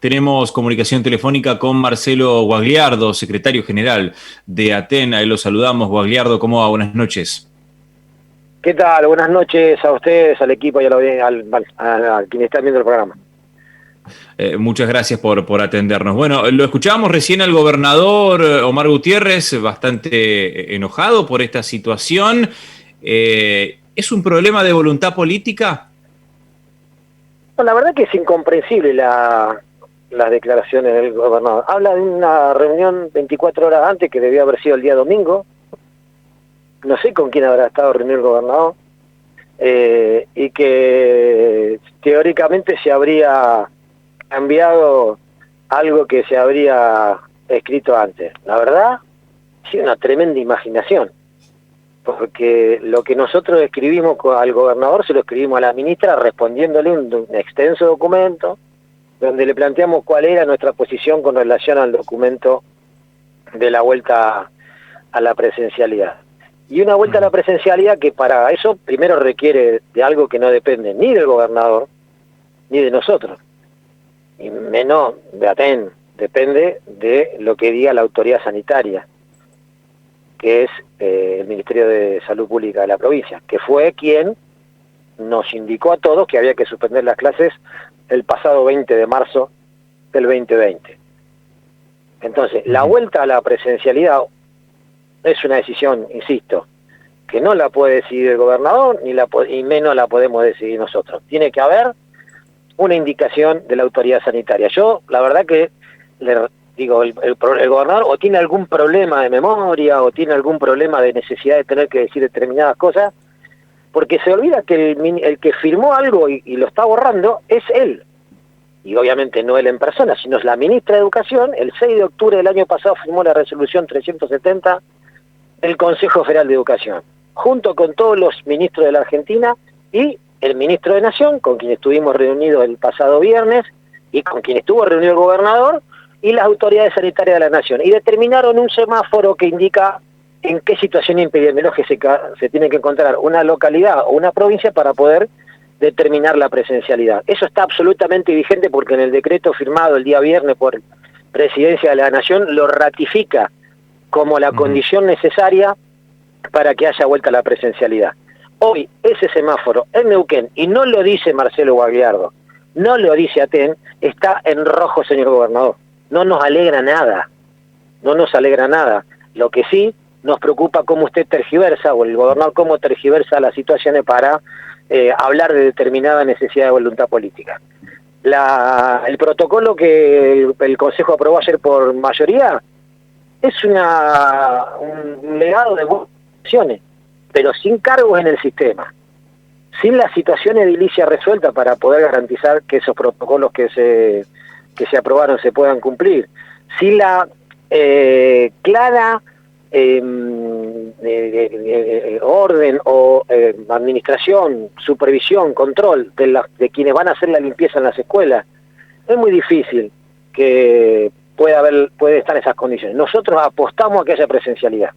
Tenemos comunicación telefónica con Marcelo Guagliardo, secretario general de Aten. Ahí lo saludamos. Guagliardo, ¿cómo va? Buenas noches. ¿Qué tal? Buenas noches a ustedes, al equipo y a quienes están viendo el programa. Muchas gracias por atendernos. Bueno, lo escuchábamos recién al gobernador Omar Gutiérrez, bastante enojado por esta situación. ¿Es un problema de voluntad política? No, la verdad que es incomprensible las declaraciones del gobernador. Habla de una reunión 24 horas antes que debió haber sido el día domingo. No sé con quién habrá estado reunido el gobernador. Y que teóricamente se habría cambiado algo que se habría escrito antes. La verdad, sí, una tremenda imaginación. Porque lo que nosotros escribimos al gobernador se lo escribimos a la ministra respondiéndole un extenso documento donde le planteamos cuál era nuestra posición con relación al documento de la vuelta a la presencialidad. Y una vuelta a la presencialidad que para eso primero requiere de algo que no depende ni del gobernador ni de nosotros, y menos de Aten, depende de lo que diga la autoridad sanitaria, que es el Ministerio de Salud Pública de la provincia, que fue quien nos indicó a todos que había que suspender las clases el pasado 20 de marzo del 2020. Entonces, la vuelta a la presencialidad es una decisión, insisto, que no la puede decidir el gobernador y menos la podemos decidir nosotros. Tiene que haber una indicación de la autoridad sanitaria. Yo, la verdad que le digo, el gobernador o tiene algún problema de memoria o tiene algún problema de necesidad de tener que decir determinadas cosas, porque se olvida que el que firmó algo y lo está borrando es él. Y obviamente no él en persona, sino es la ministra de Educación. El 6 de octubre del año pasado firmó la resolución 370 del Consejo Federal de Educación, junto con todos los ministros de la Argentina y el ministro de Nación, con quien estuvimos reunidos el pasado viernes, y con quien estuvo reunido el gobernador, y las autoridades sanitarias de la Nación. Y determinaron un semáforo que indica en qué situación epidemiológica se tiene que encontrar una localidad o una provincia para poder determinar la presencialidad. Eso está absolutamente vigente porque en el decreto firmado el día viernes por Presidencia de la Nación lo ratifica como la condición necesaria para que haya vuelta a la presencialidad. Hoy ese semáforo en Neuquén, y no lo dice Marcelo Guagliardo, no lo dice Aten, está en rojo, señor gobernador. No nos alegra nada, no nos alegra nada. Lo que sí nos preocupa cómo usted tergiversa, o el gobernador cómo tergiversa las situaciones para hablar de determinada necesidad de voluntad política. El protocolo que el Consejo aprobó ayer por mayoría es un legado de buenas acciones, pero sin cargos en el sistema, sin la situación edilicia resuelta para poder garantizar que esos protocolos que se aprobaron se puedan cumplir, sin la clara orden o administración, supervisión, control de quienes van a hacer la limpieza en las escuelas. Es muy difícil que puede estar en esas condiciones. Nosotros apostamos a que haya presencialidad.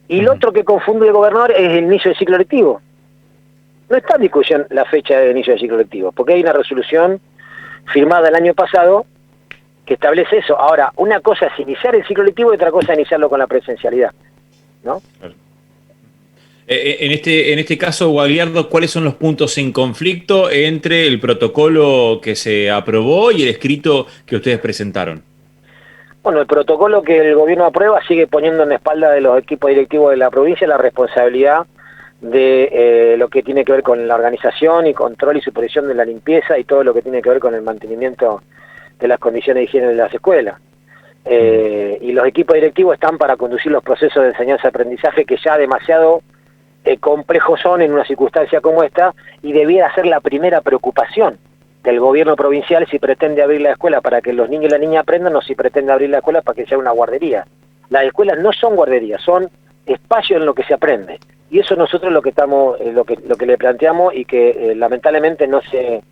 Y lo otro que confunde el gobernador es el inicio del ciclo lectivo. No está en discusión la fecha de inicio del ciclo lectivo, porque hay una resolución firmada el año pasado que establece eso. Ahora, una cosa es iniciar el ciclo lectivo y otra cosa es iniciarlo con la presencialidad, ¿no? En este caso, Guagliardo, ¿cuáles son los puntos en conflicto entre el protocolo que se aprobó y el escrito que ustedes presentaron? Bueno, el protocolo que el gobierno aprueba sigue poniendo en la espalda de los equipos directivos de la provincia la responsabilidad de lo que tiene que ver con la organización y control y supervisión de la limpieza y todo lo que tiene que ver con el mantenimiento de las condiciones de higiene de las escuelas. Y los equipos directivos están para conducir los procesos de enseñanza-aprendizaje que ya demasiado complejos son en una circunstancia como esta, y debiera ser la primera preocupación del gobierno provincial si pretende abrir la escuela para que los niños y las niñas aprendan, o si pretende abrir la escuela para que sea una guardería. Las escuelas no son guarderías, son espacios en los que se aprende. Y eso nosotros lo que le planteamos y que lamentablemente no se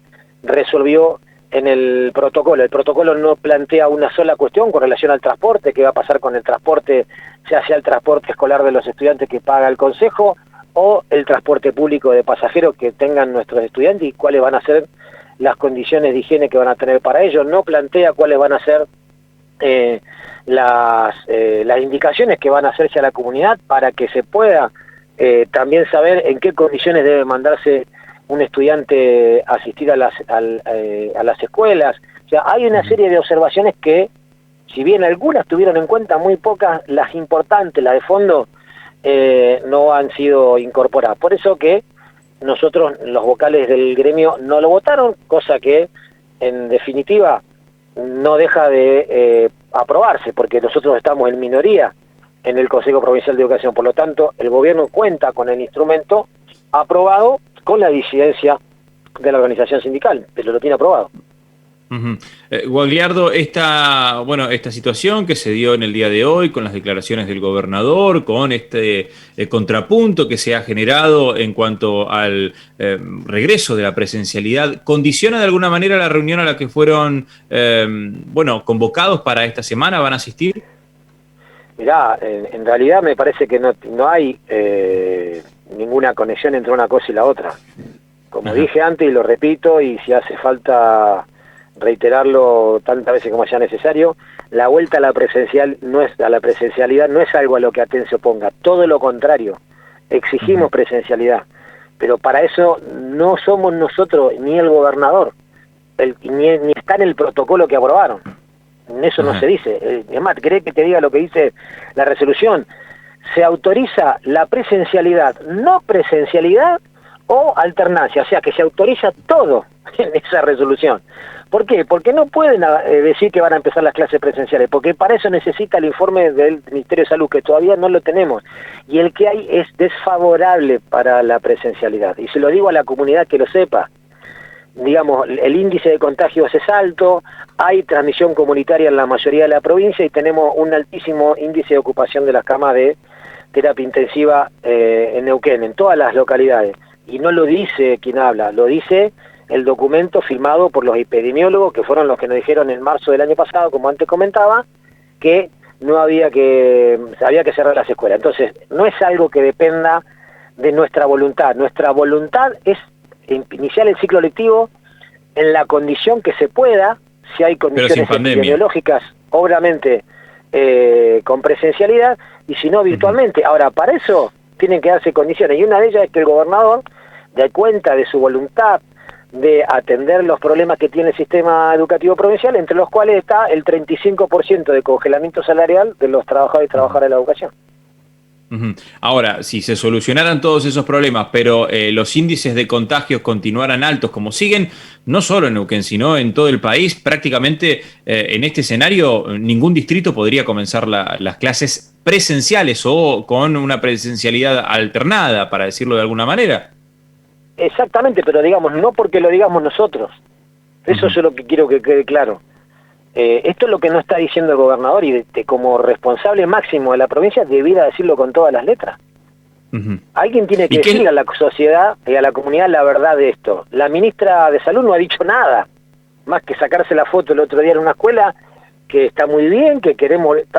resolvió en el protocolo. El protocolo no plantea una sola cuestión con relación al transporte, qué va a pasar con el transporte, ya sea el transporte escolar de los estudiantes que paga el Consejo o el transporte público de pasajeros que tengan nuestros estudiantes, y cuáles van a ser las condiciones de higiene que van a tener para ellos, no plantea cuáles van a ser las indicaciones que van a hacerse a la comunidad para que se pueda también saber en qué condiciones debe mandarse un estudiante a asistir a las escuelas. O sea, hay una serie de observaciones que, si bien algunas tuvieron en cuenta, muy pocas, las importantes, las de fondo, no han sido incorporadas. Por eso que nosotros, los vocales del gremio, no lo votaron, cosa que, en definitiva, no deja de aprobarse, porque nosotros estamos en minoría en el Consejo Provincial de Educación. Por lo tanto, el gobierno cuenta con el instrumento aprobado con la disidencia de la organización sindical, pero lo tiene aprobado. Guagliardo, esta situación que se dio en el día de hoy con las declaraciones del gobernador, con este contrapunto que se ha generado en cuanto al regreso de la presencialidad, ¿condiciona de alguna manera la reunión a la que fueron convocados para esta semana? ¿Van a asistir? Mirá, en realidad me parece que no hay ninguna conexión entre una cosa y la otra. Como dije antes y lo repito, y si hace falta reiterarlo tantas veces como sea necesario, la vuelta a la presencialidad no es algo a lo que Aten se oponga, todo lo contrario, exigimos presencialidad, pero para eso no somos nosotros ni el gobernador, ni está en el protocolo que aprobaron, eso no se dice. Es más, ¿querés que te diga lo que dice la resolución? Se autoriza la presencialidad, no presencialidad o alternancia, o sea que se autoriza todo en esa resolución. ¿Por qué? Porque no pueden decir que van a empezar las clases presenciales, porque para eso necesita el informe del Ministerio de Salud, que todavía no lo tenemos, y el que hay es desfavorable para la presencialidad. Y se lo digo a la comunidad que lo sepa. Digamos, el índice de contagios es alto, hay transmisión comunitaria en la mayoría de la provincia y tenemos un altísimo índice de ocupación de las camas de terapia intensiva en Neuquén, en todas las localidades. Y no lo dice quien habla, lo dice el documento firmado por los epidemiólogos, que fueron los que nos dijeron en marzo del año pasado, como antes comentaba, que había que cerrar las escuelas. Entonces, no es algo que dependa de nuestra voluntad. Nuestra voluntad es iniciar el ciclo lectivo en la condición que se pueda, si hay condiciones epidemiológicas, obviamente con presencialidad, y si no, virtualmente. Ahora, para eso tienen que darse condiciones, y una de ellas es que el gobernador dé cuenta de su voluntad de atender los problemas que tiene el sistema educativo provincial, entre los cuales está el 35% de congelamiento salarial de los trabajadores y trabajadoras de la educación. Ahora, si se solucionaran todos esos problemas, pero los índices de contagios continuaran altos como siguen, no solo en Neuquén, sino en todo el país, prácticamente en este escenario ningún distrito podría comenzar las clases presenciales o con una presencialidad alternada, para decirlo de alguna manera. Exactamente, pero digamos, no porque lo digamos nosotros. Eso es lo que quiero que quede claro. Esto es lo que no está diciendo el gobernador, y como responsable máximo de la provincia debiera decirlo con todas las letras. Alguien tiene que decirle a la sociedad y a la comunidad la verdad de esto. La ministra de Salud no ha dicho nada, más que sacarse la foto el otro día en una escuela, que está muy bien, que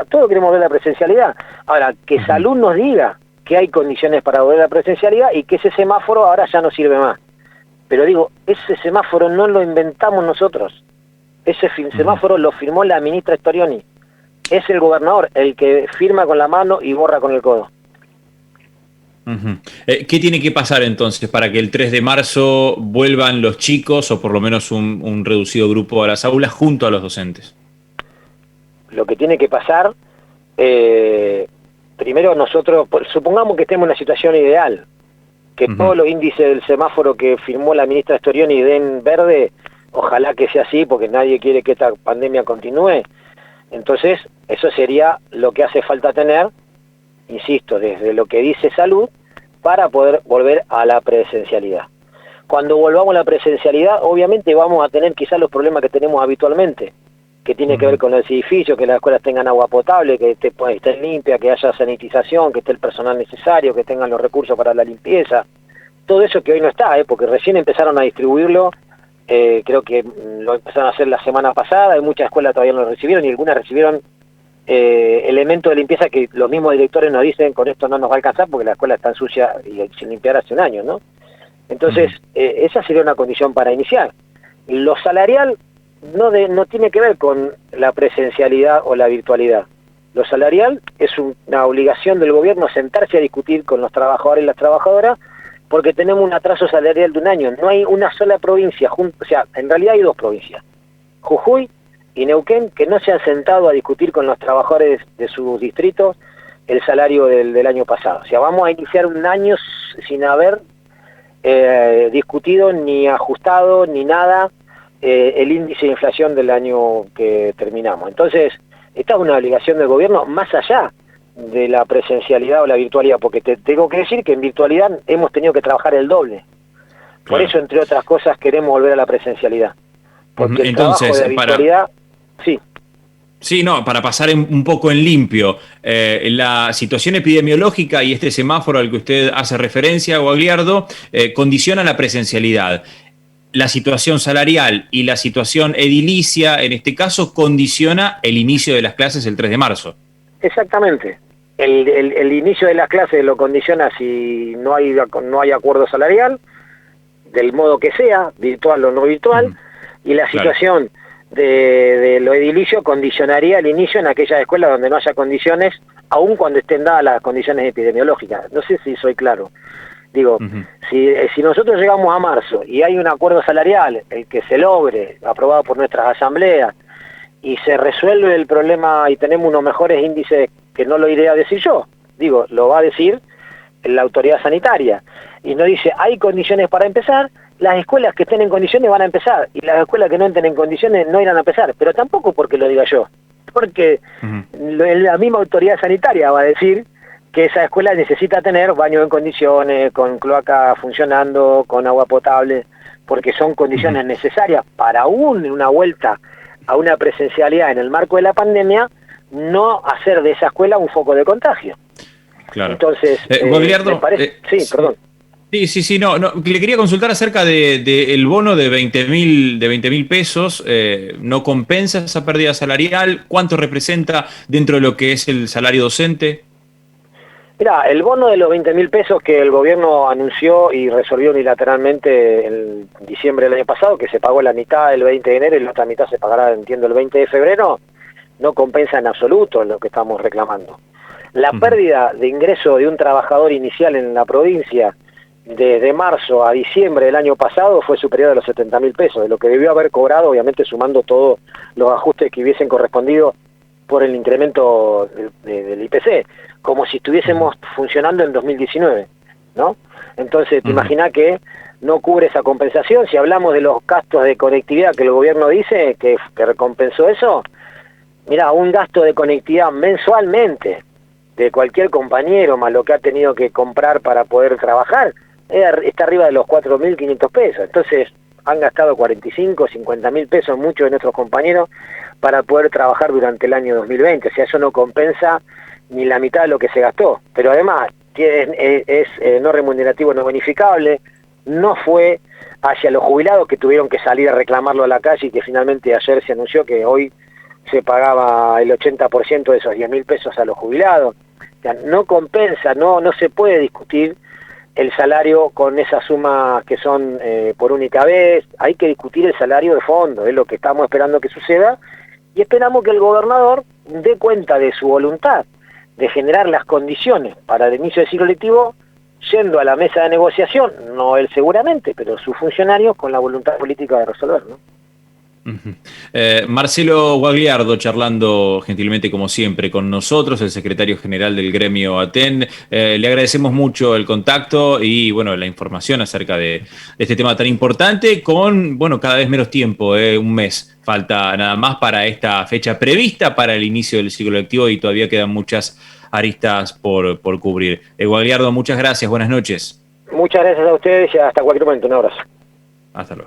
todos queremos ver la presencialidad. Ahora, que Salud nos diga que hay condiciones para volver a la presencialidad y que ese semáforo ahora ya no sirve más. Pero digo, ese semáforo no lo inventamos nosotros. Ese semáforo lo firmó la ministra Storioni. Es el gobernador el que firma con la mano y borra con el codo. ¿Qué tiene que pasar entonces para que el 3 de marzo vuelvan los chicos, o por lo menos un reducido grupo, a las aulas junto a los docentes? Lo que tiene que pasar, primero nosotros, supongamos que estemos en una situación ideal, que todos los índices del semáforo que firmó la ministra Storioni den verde. Ojalá que sea así, porque nadie quiere que esta pandemia continúe. Entonces, eso sería lo que hace falta tener, insisto, desde lo que dice Salud, para poder volver a la presencialidad. Cuando volvamos a la presencialidad, obviamente vamos a tener quizás los problemas que tenemos habitualmente, que tiene que ver con los edificios, que las escuelas tengan agua potable, que estén limpias, que haya sanitización, que esté el personal necesario, que tengan los recursos para la limpieza. Todo eso que hoy no está, porque recién empezaron a distribuirlo. Creo que lo empezaron a hacer la semana pasada, y muchas escuelas todavía no lo recibieron, y algunas recibieron elementos de limpieza que los mismos directores nos dicen: con esto no nos va a alcanzar porque la escuela está sucia y sin limpiar hace un año, ¿no? Entonces, esa sería una condición para iniciar. Lo salarial no tiene que ver con la presencialidad o la virtualidad. Lo salarial es una obligación del gobierno sentarse a discutir con los trabajadores y las trabajadoras, porque tenemos un atraso salarial de un año. No hay una sola provincia, o sea, en realidad hay dos provincias, Jujuy y Neuquén, que no se han sentado a discutir con los trabajadores de sus distritos el salario del año pasado. O sea, vamos a iniciar un año sin haber discutido ni ajustado ni nada el índice de inflación del año que terminamos. Entonces, esta es una obligación del gobierno más allá de la presencialidad o la virtualidad, porque te tengo que decir que en virtualidad hemos tenido que trabajar el doble. Por eso, entre otras cosas, queremos volver a la presencialidad. Porque el trabajo de la virtualidad... Sí. Sí, no, para pasar un poco en limpio, la situación epidemiológica y este semáforo al que usted hace referencia, Guagliardo, condiciona la presencialidad. La situación salarial y la situación edilicia, en este caso, condiciona el inicio de las clases el 3 de marzo. Exactamente. El inicio de las clases lo condiciona si no hay acuerdo salarial, del modo que sea, virtual o no virtual, y la situación de lo edilicio condicionaría el inicio en aquellas escuelas donde no haya condiciones, aun cuando estén dadas las condiciones epidemiológicas. No sé si soy claro. Digo, si nosotros llegamos a marzo y hay un acuerdo salarial, el que se logre, aprobado por nuestras asambleas, y se resuelve el problema y tenemos unos mejores índices, que no lo iré a decir yo, digo, lo va a decir la autoridad sanitaria, y nos dice, hay condiciones para empezar, las escuelas que estén en condiciones van a empezar, y las escuelas que no estén en condiciones no irán a empezar, pero tampoco porque lo diga yo, porque la misma autoridad sanitaria va a decir que esa escuela necesita tener baño en condiciones, con cloaca funcionando, con agua potable, porque son condiciones necesarias para una vuelta a una presencialidad en el marco de la pandemia, no hacer de esa escuela un foco de contagio. Claro. Entonces, Guagliardo, me parece... sí, perdón. Sí, no, le quería consultar acerca de el bono de 20.000 pesos. ¿No compensa esa pérdida salarial? ¿Cuánto representa dentro de lo que es el salario docente? Mirá, el bono de los 20.000 pesos que el gobierno anunció y resolvió unilateralmente en diciembre del año pasado, que se pagó la mitad el 20 de enero y la otra mitad se pagará, entiendo, el 20 de febrero, no compensa en absoluto lo que estamos reclamando. La pérdida de ingreso de un trabajador inicial en la provincia desde marzo a diciembre del año pasado fue superior a los 70.000 pesos, de lo que debió haber cobrado, obviamente sumando todos los ajustes que hubiesen correspondido por el incremento del IPC, como si estuviésemos funcionando en 2019, ¿no? Entonces, te imaginas que no cubre esa compensación. Si hablamos de los gastos de conectividad que el gobierno dice que recompensó eso, mira, un gasto de conectividad mensualmente de cualquier compañero, más lo que ha tenido que comprar para poder trabajar, está arriba de los 4.500 pesos. Entonces, han gastado 45, 50.000 pesos muchos de nuestros compañeros para poder trabajar durante el año 2020. O sea, eso no compensa ni la mitad de lo que se gastó. Pero además, es no remunerativo, no bonificable, no fue hacia los jubilados que tuvieron que salir a reclamarlo a la calle y que finalmente ayer se anunció que hoy se pagaba el 80% de esos 10.000 pesos a los jubilados. O sea, no compensa, no se puede discutir el salario con esas sumas que son por única vez. Hay que discutir el salario de fondo, es lo que estamos esperando que suceda, y esperamos que el gobernador dé cuenta de su voluntad de generar las condiciones para el inicio del ciclo lectivo, yendo a la mesa de negociación, no él seguramente, pero sus funcionarios con la voluntad política de resolver, ¿no? Marcelo Guagliardo, charlando gentilmente como siempre con nosotros, el secretario general del gremio ATEN. Le agradecemos mucho el contacto y bueno, la información acerca de este tema tan importante, con cada vez menos tiempo, un mes falta nada más para esta fecha prevista para el inicio del ciclo lectivo y todavía quedan muchas aristas por cubrir. Guagliardo, muchas gracias, buenas noches. Muchas gracias a ustedes y hasta cualquier momento, un abrazo. Hasta luego.